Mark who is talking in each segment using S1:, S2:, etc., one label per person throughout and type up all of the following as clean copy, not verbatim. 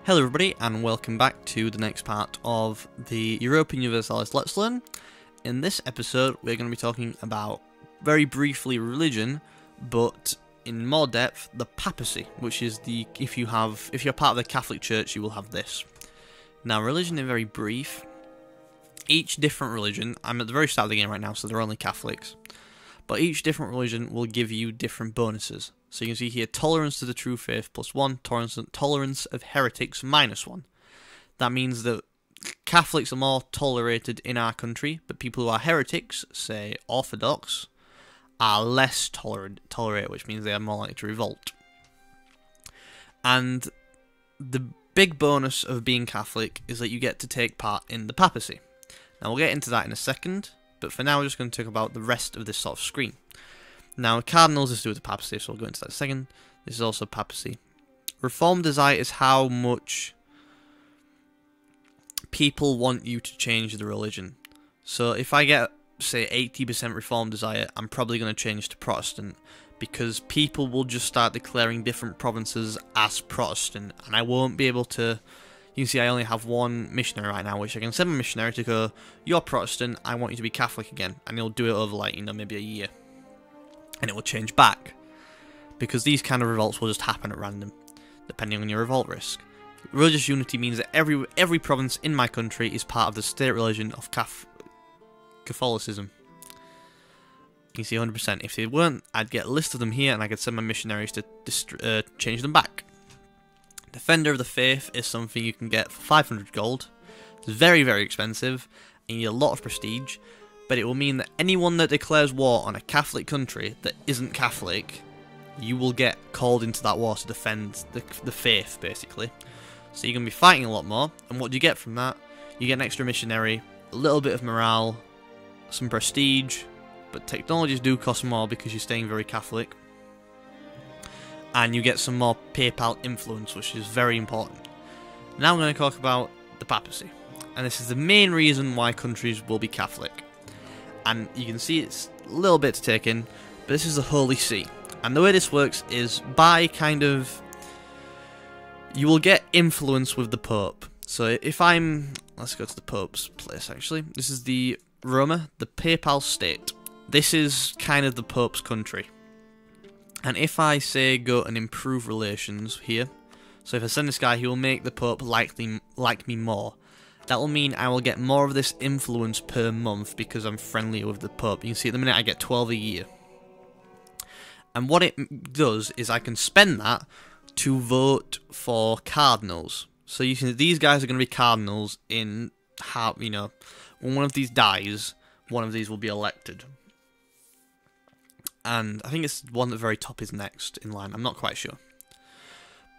S1: Hello everybody and welcome back to the next part of the European Universalis Let's Learn. In this episode we're going to be talking about, very briefly, religion, but in more depth, the Papacy, which is the, if you're part of the Catholic Church you will have this. Now religion in very brief, each different religion, I'm at the very start of the game right now so they're only Catholics, but each different religion will give you different bonuses. So you can see here, tolerance to the true faith +1, tolerance of heretics -1. That means that Catholics are more tolerated in our country, but people who are heretics, say Orthodox, are less tolerated, which means they are more likely to revolt. And the big bonus of being Catholic is that you get to take part in the Papacy. Now we'll get into that in a second, but for now we're just going to talk about the rest of this sort of screen. Now, Cardinals is to do with the Papacy, so we'll go into that in a second. This is also Papacy. Reform desire is how much people want you to change the religion. So if I get, say, 80% reform desire, I'm probably going to change to Protestant, because people will just start declaring different provinces as Protestant, and I won't be able to... You can see I only have one missionary right now, which I can send my missionary to go, you're Protestant, I want you to be Catholic again, and he'll do it over, like, maybe a year. And it will change back, because these kind of revolts will just happen at random, depending on your revolt risk. Religious unity means that every province in my country is part of the state religion of Catholicism. You can see 100%. If they weren't, I'd get a list of them here, and I could send my missionaries to change them back. Defender of the Faith is something you can get for 500 gold. It's very, very expensive, and you get a lot of prestige. But it will mean that anyone that declares war on a Catholic country that isn't Catholic, you will get called into that war to defend the faith, basically. So you're going to be fighting a lot more, and what do you get from that? You get an extra missionary, a little bit of morale, some prestige, but technologies do cost more because you're staying very Catholic. And you get some more papal influence, which is very important. Now I'm going to talk about the Papacy, and this is the main reason why countries will be Catholic. And you can see it's a little bit to take in, but this is the Holy See. And the way this works is by you will get influence with the Pope. So if let's go to the Pope's place actually. This is the Roma, the Papal State. This is kind of the Pope's country. And if I say go and improve relations here, so if I send this guy, he will make the Pope like me more. That will mean I will get more of this influence per month because I'm friendlier with the Pope. You can see at the minute I get 12 a year. And what it does is I can spend that to vote for Cardinals. So you can, these guys are going to be Cardinals in how, when one of these dies, one of these will be elected. And I think it's one at the very top is next in line. I'm not quite sure.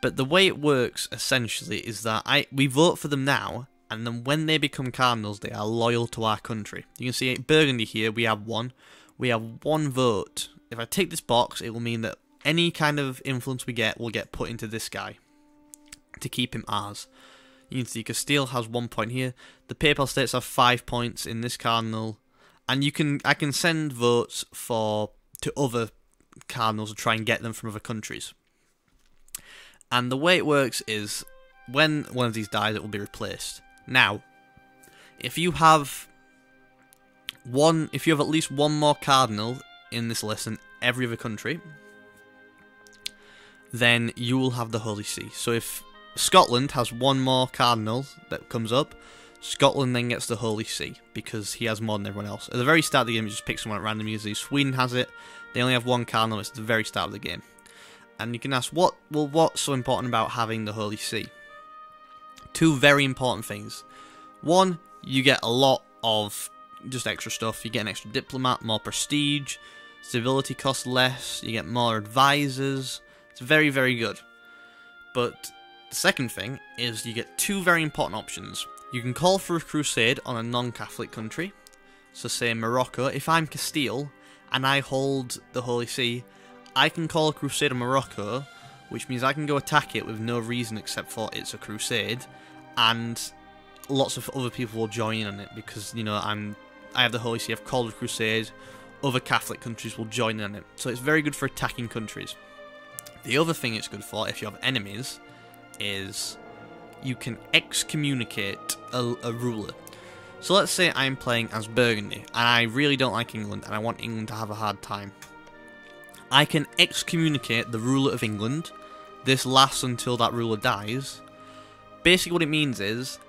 S1: But the way it works essentially is that we vote for them now. And then when they become Cardinals, they are loyal to our country. You can see Burgundy here, we have one. We have one vote. If I tick this box, it will mean that any kind of influence we get will get put into this guy to keep him ours. You can see Castile has 1 point here. The Papal States have 5 points in this Cardinal. And I can send votes to other Cardinals to try and get them from other countries. And the way it works is when one of these dies, it will be replaced. Now, if you have at least one more Cardinal in this list in every other country, then you will have the Holy See. So if Scotland has one more Cardinal that comes up, Scotland then gets the Holy See because he has more than everyone else. At the very start of the game, you just pick someone at random. Usually Sweden has it. They only have one Cardinal. It's at the very start of the game. And you can ask, what's so important about having the Holy See? Two very important things. One, you get a lot of just extra stuff. You get an extra diplomat, more prestige, civility costs less, you get more advisors. It's very, very good. But the second thing is you get two very important options. You can call for a crusade on a non-Catholic country. So say Morocco, if I'm Castile and I hold the Holy See, I can call a crusade on Morocco, which means I can go attack it with no reason except for it's a crusade, and lots of other people will join in on it because, I have the Holy See, I've called a crusade, other Catholic countries will join in on it. So it's very good for attacking countries. The other thing it's good for, if you have enemies, is you can excommunicate a ruler. So let's say I'm playing as Burgundy, and I really don't like England, and I want England to have a hard time. I can excommunicate the ruler of England. This lasts until that ruler dies. Basically what it means is,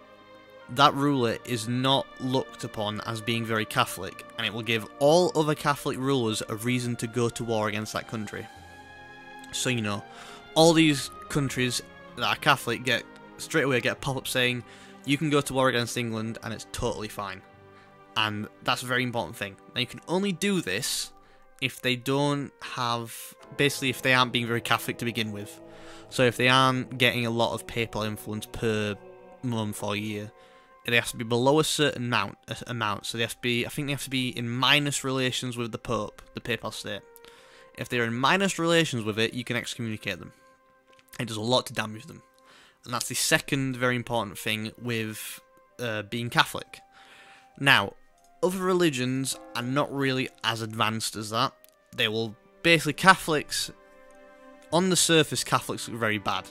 S1: that ruler is not looked upon as being very Catholic, and it will give all other Catholic rulers a reason to go to war against that country. So, you know, all these countries that are Catholic straight away get a pop-up saying, you can go to war against England and it's totally fine. And that's a very important thing. Now you can only do this if they don't have, basically if they aren't being very Catholic to begin with. So if they aren't getting a lot of papal influence per month or year, it has to be below a certain amount. So they have to be, I think they have to be in minus relations with the Pope, the papal state. If they're in minus relations with it, you can excommunicate them. It does a lot to damage them. And that's the second very important thing with being Catholic. Now, other religions are not really as advanced as that. They will, basically Catholics, on the surface Catholics are very bad.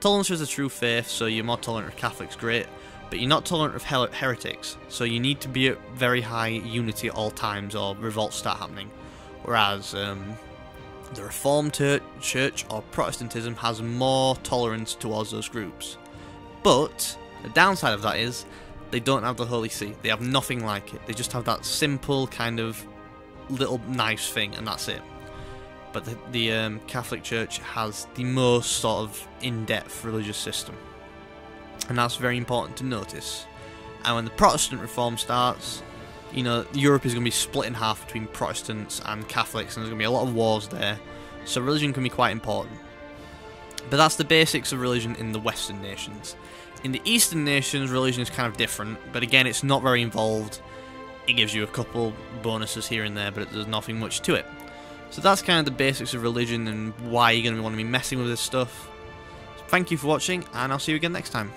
S1: Tolerance is a true faith, so you're more tolerant of Catholics, great. But you're not tolerant of heretics, so you need to be at very high unity at all times or revolts start happening. Whereas the Reformed Church or Protestantism has more tolerance towards those groups. But the downside of that is they don't have the Holy See. They have nothing like it. They just have that simple kind of little nice thing, and that's it. But the Catholic Church has the most sort of in-depth religious system. And that's very important to notice. And when the Protestant reform starts, you know, Europe is going to be split in half between Protestants and Catholics, and there's going to be a lot of wars there. So religion can be quite important. But that's the basics of religion in the Western nations. In the Eastern nations, religion is kind of different, but again, it's not very involved. It gives you a couple bonuses here and there, but there's nothing much to it. So that's kind of the basics of religion and why you're going to want to be messing with this stuff. So thank you for watching, and I'll see you again next time.